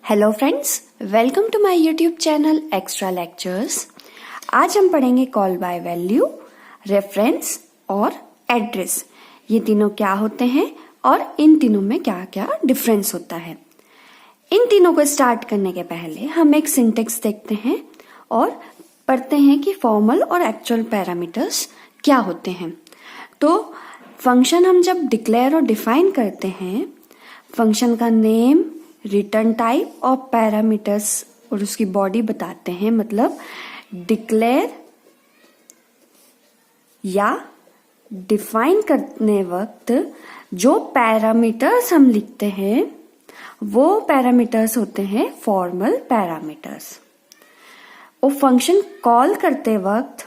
Hello friends, welcome to my YouTube channel extra lectures. आज हम पढ़ेंगे कॉल बाय वैल्यू, रेफरेंस और address. ये तीनों क्या होते हैं और इन तीनों में क्या क्या डिफरेंस होता है। इन तीनों को स्टार्ट करने के पहले हम एक सिंटेक्स देखते हैं और पढ़ते हैं कि फॉर्मल और एक्चुअल पैरामीटर्स क्या होते हैं। तो फंक्शन हम जब डिक्लेयर और डिफाइन करते हैं, फंक्शन का नेम, रिटर्न टाइप और पैरामीटर्स और उसकी बॉडी बताते हैं। मतलब डिक्लेयर या डिफाइन करने वक्त जो पैरामीटर्स हम लिखते हैं वो पैरामीटर्स होते हैं फॉर्मल पैरामीटर्स। और फंक्शन कॉल करते वक्त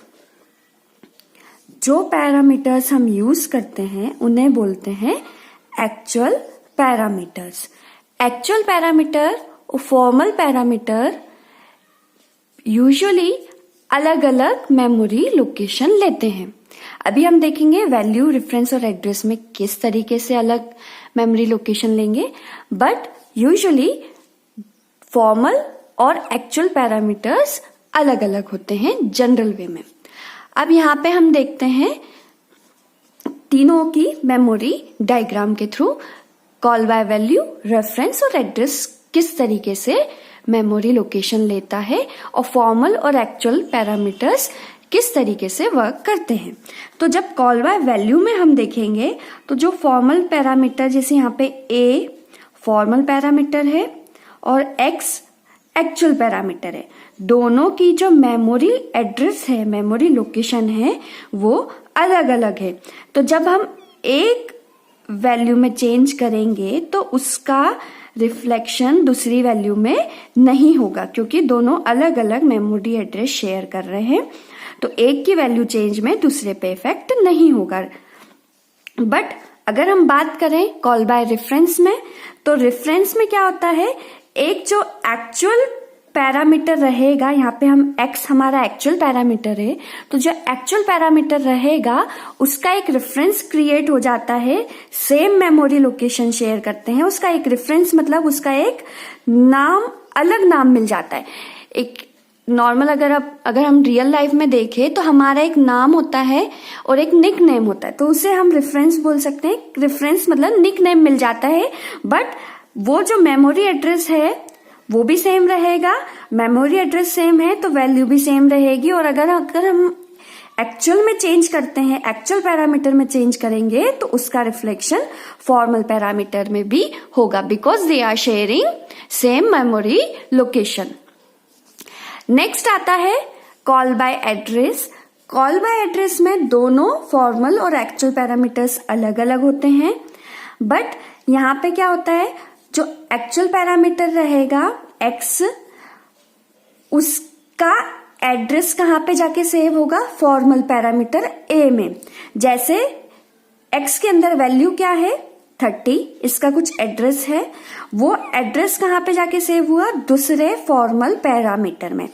जो पैरामीटर्स हम यूज करते हैं उन्हें बोलते हैं एक्चुअल पैरामीटर्स। एक्चुअल पैरामीटर और फॉर्मल पैरामीटर यूजुअली अलग अलग मेमोरी लोकेशन लेते हैं। अभी हम देखेंगे वैल्यू, रेफरेंस और एड्रेस में किस तरीके से अलग मेमोरी लोकेशन लेंगे, बट यूजुअली फॉर्मल और एक्चुअल पैरामीटर्स अलग अलग होते हैं जनरल वे में। अब यहाँ पे हम देखते हैं तीनों की मेमोरी डायग्राम के through call by value, reference और एड्रेस किस तरीके से मेमोरी लोकेशन लेता है और फॉर्मल और एक्चुअल पैरामीटर्स किस तरीके से वर्क करते हैं। तो जब कॉल बाय वैल्यू में हम देखेंगे तो जो फॉर्मल पैरामीटर, जैसे यहाँ पे a फॉर्मल पैरामीटर है और x एक्चुअल पैरामीटर है, दोनों की जो मेमोरी एड्रेस है, मेमोरी लोकेशन है, वो अलग अलग है। तो जब हम एक वैल्यू में चेंज करेंगे तो उसका रिफ्लेक्शन दूसरी वैल्यू में नहीं होगा, क्योंकि दोनों अलग अलग मेमोरी एड्रेस शेयर कर रहे हैं। तो एक की वैल्यू चेंज में दूसरे पे इफेक्ट नहीं होगा। बट अगर हम बात करें कॉल बाय रेफरेंस में, तो रेफरेंस में क्या होता है, एक जो एक्चुअल पैरामीटर रहेगा, यहाँ पे हम x हमारा एक्चुअल पैरामीटर है, तो जो एक्चुअल पैरामीटर रहेगा उसका एक रेफरेंस क्रिएट हो जाता है। सेम मेमोरी लोकेशन शेयर करते हैं, उसका एक रेफरेंस मतलब उसका एक नाम, अलग नाम मिल जाता है। एक नॉर्मल अगर हम रियल लाइफ में देखें तो हमारा एक नाम होता है और एक निक नेम होता है, तो उसे हम रेफरेंस बोल सकते हैं। रेफरेंस मतलब निक नेम मिल जाता है, बट वो जो मेमोरी एड्रेस है वो भी सेम रहेगा। मेमोरी एड्रेस सेम है तो वैल्यू भी सेम रहेगी। और अगर हम एक्चुअल में चेंज करते हैं, एक्चुअल पैरामीटर में चेंज करेंगे तो उसका रिफ्लेक्शन फॉर्मल पैरामीटर में भी होगा, because they are sharing same memory location. Next आता है call by address. Call by address में दोनों फॉर्मल और एक्चुअल पैरामीटर्स अलग अलग होते हैं, बट यहाँ पे क्या होता है, जो एक्चुअल पैरामीटर रहेगा x, उसका एड्रेस कहाँ पे जाके सेव होगा, फॉर्मल पैरामीटर a में। जैसे x के अंदर वैल्यू क्या है 30, इसका कुछ एड्रेस है, वो एड्रेस कहाँ पे जाके सेव हुआ, दूसरे फॉर्मल पैरामीटर में।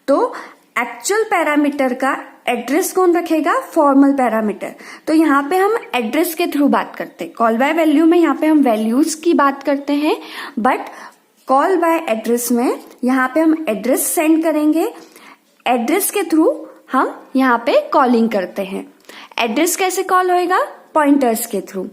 तो एक्चुअल पैरामीटर का एड्रेस कौन रखेगा, फॉर्मल पैरामीटर। तो यहाँ पे हम एड्रेस के थ्रू बात करते हैं। कॉल बाय वैल्यू में यहाँ पे हम वैल्यूज की बात करते हैं, बट कॉल बाय एड्रेस में यहाँ पे हम एड्रेस सेंड करेंगे। एड्रेस के थ्रू हम यहाँ पे कॉलिंग करते हैं। एड्रेस कैसे कॉल होएगा, पॉइंटर्स के थ्रू।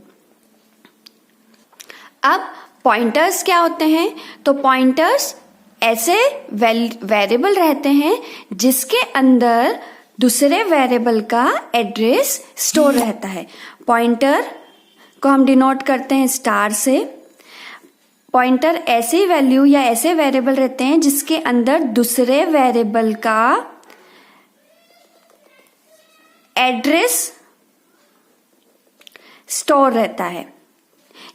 अब पॉइंटर्स क्या होते हैं, तो पॉइंटर्स ऐसे वेरिएबल रहते हैं जिसके अंदर दूसरे वेरिएबल का एड्रेस स्टोर रहता है। पॉइंटर को हम डिनोट करते हैं स्टार से। पॉइंटर ऐसे वैल्यू या ऐसे वेरिएबल रहते हैं जिसके अंदर दूसरे वेरिएबल का एड्रेस स्टोर रहता है।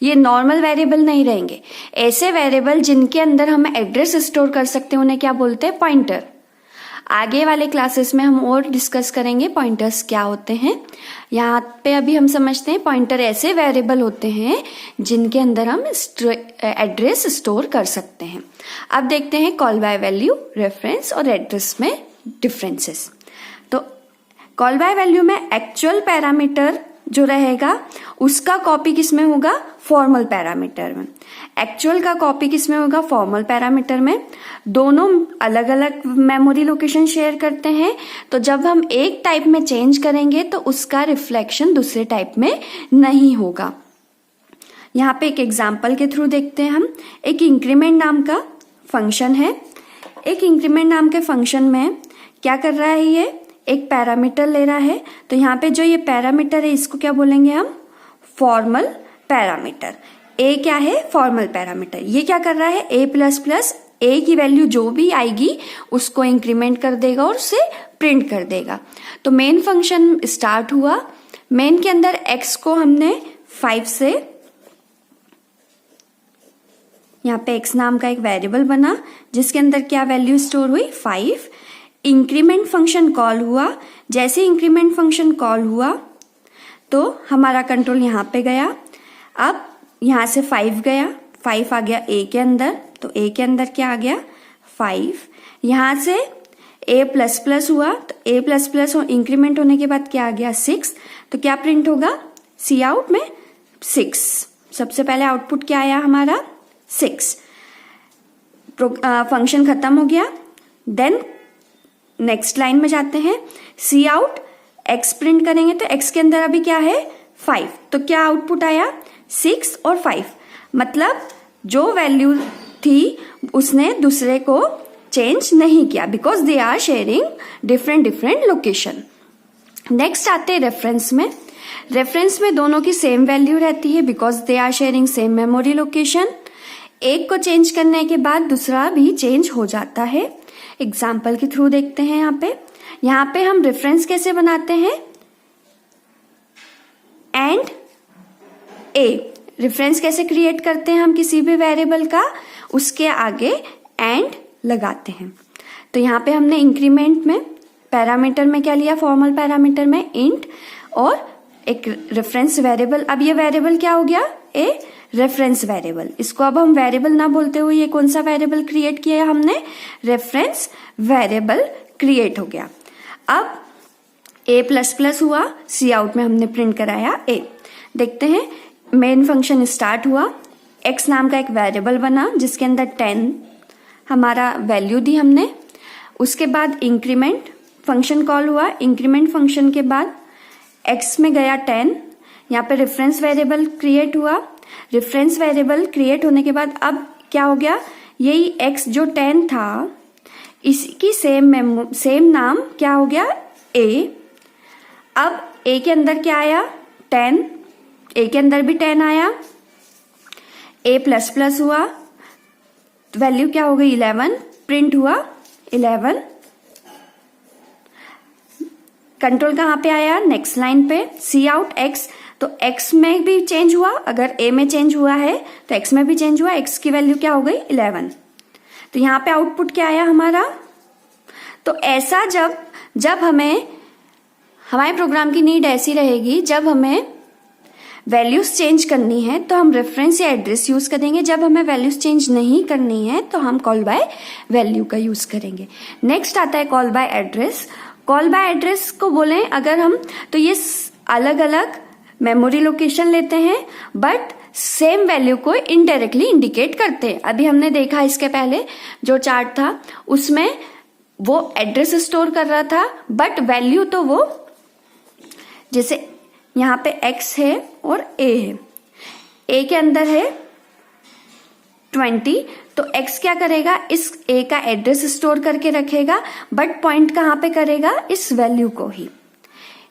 ये नॉर्मल वेरिएबल नहीं रहेंगे, ऐसे वेरिएबल जिनके अंदर हम एड्रेस स्टोर कर सकते हैं उन्हें क्या बोलते हैं, पॉइंटर। आगे वाले क्लासेस में हम और डिस्कस करेंगे पॉइंटर्स क्या होते हैं। यहाँ पे अभी हम समझते हैं पॉइंटर ऐसे वेरिएबल होते हैं जिनके अंदर हम एड्रेस स्टोर कर सकते हैं। अब देखते हैं कॉल बाय वैल्यू, रेफरेंस और एड्रेस में डिफरेंसेस। तो कॉल बाय वैल्यू में एक्चुअल पैरामीटर जो रहेगा उसका कॉपी किस में होगा, फॉर्मल पैरामीटर में। एक्चुअल का कॉपी किस में होगा, फॉर्मल पैरामीटर में। दोनों अलग अलग मेमोरी लोकेशन शेयर करते हैं, तो जब हम एक टाइप में चेंज करेंगे तो उसका रिफ्लेक्शन दूसरे टाइप में नहीं होगा। यहाँ पे एक एग्जाम्पल के थ्रू देखते हैं हम। एक इंक्रीमेंट नाम का फंक्शन है। एक इंक्रीमेंट नाम के फंक्शन में क्या कर रहा है, ये एक पैरामीटर ले रहा है। तो यहाँ पे जो ये पैरामीटर है इसको क्या बोलेंगे हम, फॉर्मल पैरामीटर। ए क्या है, फॉर्मल पैरामीटर। ये क्या कर रहा है, ए प्लस प्लस ए की वैल्यू जो भी आएगी उसको इंक्रीमेंट कर देगा और उसे प्रिंट कर देगा। तो मेन फंक्शन स्टार्ट हुआ। मेन के अंदर एक्स को हमने 5 से, यहाँ पे x नाम का एक वेरिएबल बना जिसके अंदर क्या वैल्यू स्टोर हुई, 5। इंक्रीमेंट फंक्शन कॉल हुआ। जैसे इंक्रीमेंट फंक्शन कॉल हुआ तो हमारा कंट्रोल यहाँ पे गया। अब यहाँ से 5 गया, 5 आ गया a के अंदर, तो a के अंदर क्या आ गया, 5। यहाँ से a प्लस प्लस हुआ, तो a प्लस प्लस इंक्रीमेंट होने के बाद क्या आ गया, 6। तो क्या प्रिंट होगा, सी आउट में 6। सबसे पहले आउटपुट क्या आया हमारा, 6। फंक्शन खत्म हो गया। देन नेक्स्ट लाइन में जाते हैं, सी आउट एक्स प्रिंट करेंगे तो एक्स के अंदर अभी क्या है, 5। तो क्या आउटपुट आया, 6 और 5। मतलब जो वैल्यू थी उसने दूसरे को चेंज नहीं किया, because they are sharing different location. Next आते हैं रेफरेंस में। रेफरेंस में दोनों की सेम वैल्यू रहती है because they are sharing same memory location. एक को चेंज करने के बाद दूसरा भी चेंज हो जाता है। एग्जाम्पल के थ्रू देखते हैं। यहाँ पे हम रेफरेंस कैसे बनाते हैं, एंड ए। रेफरेंस कैसे क्रिएट करते हैं हम किसी भी वेरिएबल का, उसके आगे एंड लगाते हैं। तो यहाँ पे हमने इंक्रीमेंट में पैरामीटर में क्या लिया, फॉर्मल पैरामीटर में इंट और एक रेफरेंस वेरिएबल। अब ये वेरिएबल क्या हो गया, ए रेफरेंस वेरिएबल। इसको अब हम वेरिएबल ना बोलते हुए ये कौन सा वेरिएबल क्रिएट किया है हमने, रेफरेंस वेरिएबल क्रिएट हो गया। अब ए प्लस प्लस हुआ, सी आउट में हमने प्रिंट कराया ए। देखते हैं, मेन फंक्शन स्टार्ट हुआ, एक्स नाम का एक वेरिएबल बना जिसके अंदर 10 हमारा वैल्यू दी हमने। उसके बाद इंक्रीमेंट फंक्शन कॉल हुआ। इंक्रीमेंट फंक्शन के बाद एक्स में गया 10। यहाँ पे रेफरेंस वेरिएबल क्रिएट हुआ। रेफरेंस वेरिएबल क्रिएट होने के बाद अब क्या हो गया, यही एक्स जो 10 था इसकी सेम नाम क्या हो गया, ए। अब ए के अंदर क्या आया, 10। ए के अंदर भी 10 आया। ए प्लस प्लस हुआ, वैल्यू क्या हो गई, 11। प्रिंट हुआ 11। कंट्रोल कहाँ पे आया, नेक्स्ट लाइन पे, सी आउट एक्स। तो x में भी चेंज हुआ, अगर a में चेंज हुआ है तो x में भी चेंज हुआ। x की वैल्यू क्या हो गई, 11। तो यहाँ पे आउटपुट क्या आया हमारा। तो ऐसा जब हमें हमारे प्रोग्राम की नीड ऐसी रहेगी, जब हमें वैल्यूज चेंज करनी है तो हम रेफरेंस या एड्रेस यूज करेंगे। जब हमें वैल्यूज चेंज नहीं करनी है तो हम कॉल बाय वैल्यू का यूज करेंगे। नेक्स्ट आता है call by address. Call by address को बोले अगर हम, तो ये अलग अलग मेमोरी लोकेशन लेते हैं बट सेम वैल्यू को इनडायरेक्टली इंडिकेट करते हैं। अभी हमने देखा इसके पहले जो चार्ट था उसमें वो एड्रेस स्टोर कर रहा था बट वैल्यू तो वो, जैसे यहाँ पे x है और a है, a के अंदर है 20, तो x क्या करेगा, इस a का एड्रेस स्टोर करके रखेगा बट पॉइंट कहाँ पे करेगा, इस वैल्यू को ही।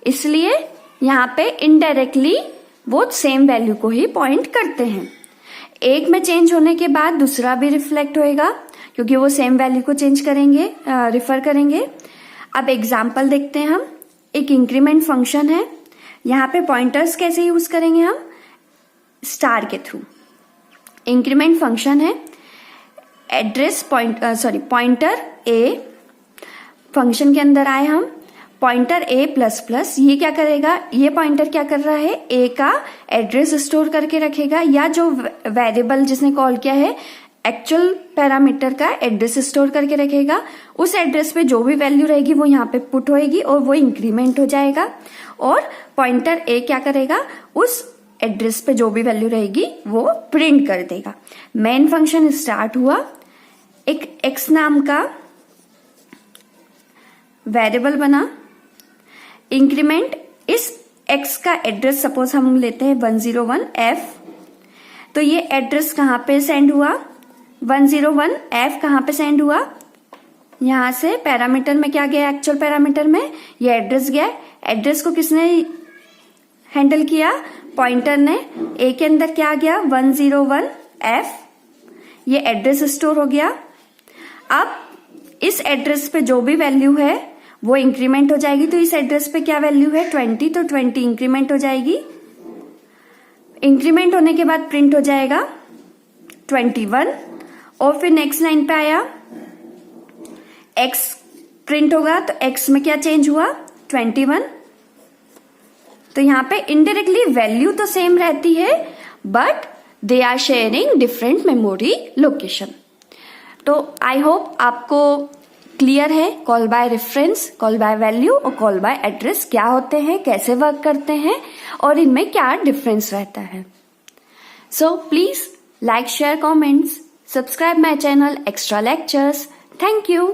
इसलिए यहाँ पे इनडायरेक्टली वो सेम वैल्यू को ही पॉइंट करते हैं। एक में चेंज होने के बाद दूसरा भी रिफ्लेक्ट होएगा क्योंकि वो सेम वैल्यू को चेंज करेंगे, रिफर करेंगे। अब एग्जाम्पल देखते हैं हम। एक इंक्रीमेंट फंक्शन है, यहाँ पे पॉइंटर्स कैसे यूज करेंगे हम, स्टार के थ्रू। इंक्रीमेंट फंक्शन है, एड्रेस पॉइंटर ए, फंक्शन के अंदर आए हम, पॉइंटर ए प्लस प्लस। ये क्या करेगा, ये पॉइंटर क्या कर रहा है, ए का एड्रेस स्टोर करके रखेगा, या जो वेरिएबल जिसने कॉल किया है एक्चुअल पैरामीटर का एड्रेस स्टोर करके रखेगा। उस एड्रेस पे जो भी वैल्यू रहेगी वो यहाँ पे पुट होएगी और वो इंक्रीमेंट हो जाएगा। और पॉइंटर ए क्या करेगा, उस एड्रेस पे जो भी वैल्यू रहेगी वो प्रिंट कर देगा। मेन फंक्शन स्टार्ट हुआ, एक x नाम का वेरिएबल बना, इंक्रीमेंट इस x का एड्रेस सपोज हम लेते हैं 101F, तो ये एड्रेस कहां पे सेंड हुआ, 101F कहां पे सेंड हुआ, यहां से पैरामीटर में क्या गया, एक्चुअल पैरामीटर में ये एड्रेस गया। एड्रेस को किसने हैंडल किया, पॉइंटर ने। ए के अंदर क्या गया, 101F, ये एड्रेस स्टोर हो गया। अब इस एड्रेस पे जो भी वैल्यू है वो इंक्रीमेंट हो जाएगी। तो इस एड्रेस पे क्या वैल्यू है, 20, तो 20 इंक्रीमेंट हो जाएगी। इंक्रीमेंट होने के बाद प्रिंट हो जाएगा 21। और फिर नेक्स्ट लाइन पे आया, x प्रिंट होगा, तो x में क्या चेंज हुआ, 21। तो यहाँ पे इनडायरेक्टली वैल्यू तो सेम रहती है but they are sharing different memory location. तो आई होप आपको क्लियर है call by reference, call by value और कॉल बाय एड्रेस क्या होते हैं, कैसे वर्क करते हैं और इनमें क्या डिफरेंस रहता है। So please like, share, comments, subscribe my channel extra lectures. Thank you.